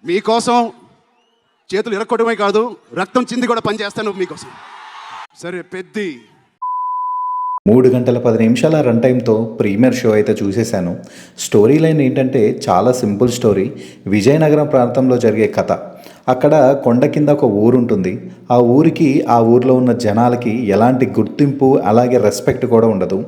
మీకోసం చేతులు ఇరక్కొట్టమే కాదు, రక్తం చింది కూడా పనిచేస్తాను మీకోసం. సరే పెద్ది 3 గంటల 10 నిమిషాల రన్ టైంతో ప్రీమియర్ షో అయితే చూసేశాను. స్టోరీ లైన్ ఏంటంటే చాలా సింపుల్ స్టోరీ. విజయనగరం ప్రాంతంలో జరిగే కథ. అక్కడ కొండ కింద ఒక ఊరు ఉంటుంది. ఆ ఊరికి ఆ ఊరిలో ఉన్న జనాలకి ఎలాంటి గుర్తింపు అలాగే రెస్పెక్ట్ కూడా ఉండదు.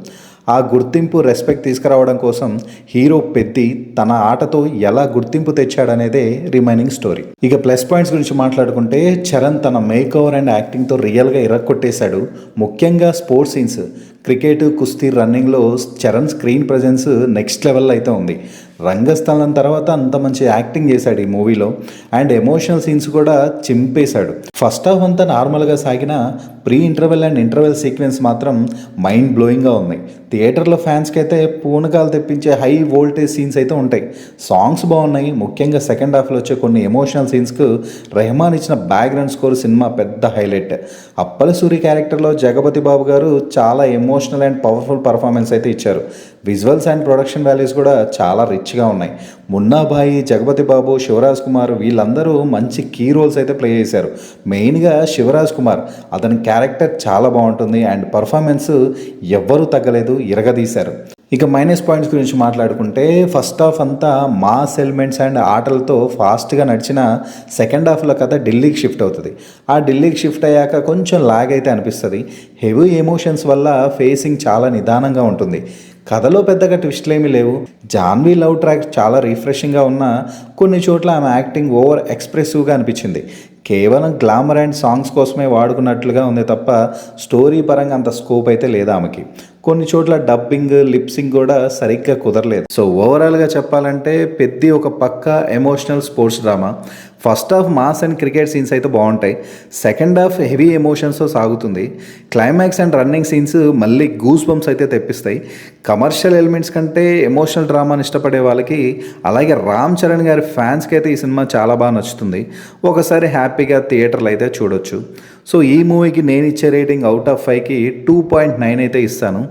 ఆ గుర్తింపు రెస్పెక్ట్ తీసుకురావడం కోసం హీరో పెద్ది తన ఆటతో ఎలా గుర్తింపు తెచ్చాడనేదే రిమైనింగ్ స్టోరీ. ఇక ప్లస్ పాయింట్స్ గురించి మాట్లాడుకుంటే చరణ్ తన మేక్ ఓవర్ అండ్ యాక్టింగ్తో రియల్గా ఇరక్కొట్టేశాడు. ముఖ్యంగా స్పోర్ట్స్ సీన్స్, క్రికెట్, కుస్తీ, రన్నింగ్లో చరణ్ స్క్రీన్ ప్రజెన్స్ నెక్స్ట్ లెవెల్లో అయితే ఉంది. రంగస్థలం తర్వాత అంత మంచి యాక్టింగ్ చేశాడు ఈ మూవీలో. అండ్ ఎమోషనల్ సీన్స్ కూడా చింపేశాడు. ఫస్ట్ హాఫ్ అంతా నార్మల్గా సాగిన pre interval and interval sequence మాత్రం మైండ్ బ్లోయింగ్గా ఉన్నాయి. థియేటర్లో ఫ్యాన్స్కి అయితే పూనకాలు తెప్పించే హై వోల్టేజ్ సీన్స్ అయితే ఉంటాయి. సాంగ్స్ బాగున్నాయి. ముఖ్యంగా సెకండ్ హాఫ్లో వచ్చే కొన్ని ఎమోషనల్ సీన్స్కు రెహమాన్ ఇచ్చిన బ్యాక్గ్రౌండ్ స్కోర్ సినిమా పెద్ద హైలైట్. అప్పల సూరి క్యారెక్టర్లో జగపతి బాబు గారు చాలా ఎమోషనల్ అండ్ పవర్ఫుల్ పర్ఫార్మెన్స్ అయితే ఇచ్చారు. విజువల్స్ అండ్ ప్రొడక్షన్ వాల్యూస్ కూడా చాలా రిచ్గా ఉన్నాయి. మున్నాబాయి, జగపతి బాబు, శివరాజ్ కుమార్ వీళ్ళందరూ మంచి కీ రోల్స్ అయితే ప్లే చేశారు. మెయిన్గా శివరాజ్ కుమార్, అతని క్యారెక్టర్ చాలా బాగుంటుంది అండ్ పర్ఫార్మెన్స్ ఎవ్వరూ తగ్గలేదు, ఇరగదీశారు. ఇక మైనస్ పాయింట్స్ గురించి మాట్లాడుకుంటే ఫస్ట్ హాఫ్ అంతా మాస్ ఎలిమెంట్స్ అండ్ ఆటలతో ఫాస్ట్గా నడిచిన సెకండ్ హాఫ్లో కథ ఢిల్లీకి షిఫ్ట్ అవుతుంది. ఆ ఢిల్లీకి షిఫ్ట్ అయ్యాక కొంచెం లాగ్ అయితే అనిపిస్తుంది. హెవీ ఎమోషన్స్ వల్ల ఫేసింగ్ చాలా నిదానంగా ఉంటుంది. కథలో పెద్దగా ట్విస్ట్లు ఏమీ లేవు. జాన్వీ లవ్ ట్రాక్ చాలా రిఫ్రెషింగ్గా ఉన్నా కొన్ని చోట్ల ఆమె యాక్టింగ్ ఓవర్ ఎక్స్ప్రెసివ్గా అనిపించింది. కేవలం గ్లామర్ అండ్ సాంగ్స్ కోసమే వాడుకున్నట్లుగా ఉంది తప్ప స్టోరీ పరంగా అంత స్కోప్ అయితే లేదు ఆమెకి. కొన్ని చోట్ల డబ్బింగ్, లిప్సింగ్ కూడా సరిగ్గా కుదరలేదు. సో ఓవరాల్గా చెప్పాలంటే పెద్ది ఒక పక్కా emotional sports drama. First half mass and cricket scenes అయితే బాగుంటాయి. సెకండ్ హాఫ్ హెవీ ఎమోషన్స్తో సాగుతుంది. క్లైమాక్స్ అండ్ రన్నింగ్ సీన్స్ మళ్ళీ గూస్ బంప్స్ అయితే తెప్పిస్తాయి. కమర్షియల్ ఎలిమెంట్స్ కంటే ఎమోషనల్ డ్రామాని ఇష్టపడే వాళ్ళకి, అలాగే రామ్ చరణ్ గారి ఫ్యాన్స్కి అయితే ఈ సినిమా చాలా బాగా నచ్చుతుంది. ఒకసారి హ్యాపీగా థియేటర్లు అయితే చూడొచ్చు. సో ఈ మూవీకి నేను ఇచ్చే రేటింగ్ అవుట్ ఆఫ్ 5కి 2.9 అయితే ఇస్తాను.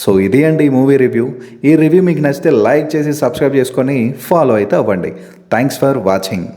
సో ఇది అండి ఈ మూవీ రివ్యూ. ఈ రివ్యూ మీకు నచ్చితే లైక్ చేసి సబ్స్క్రైబ్ చేసుకొని ఫాలో అయితే అవ్వండి. Thanks for watching.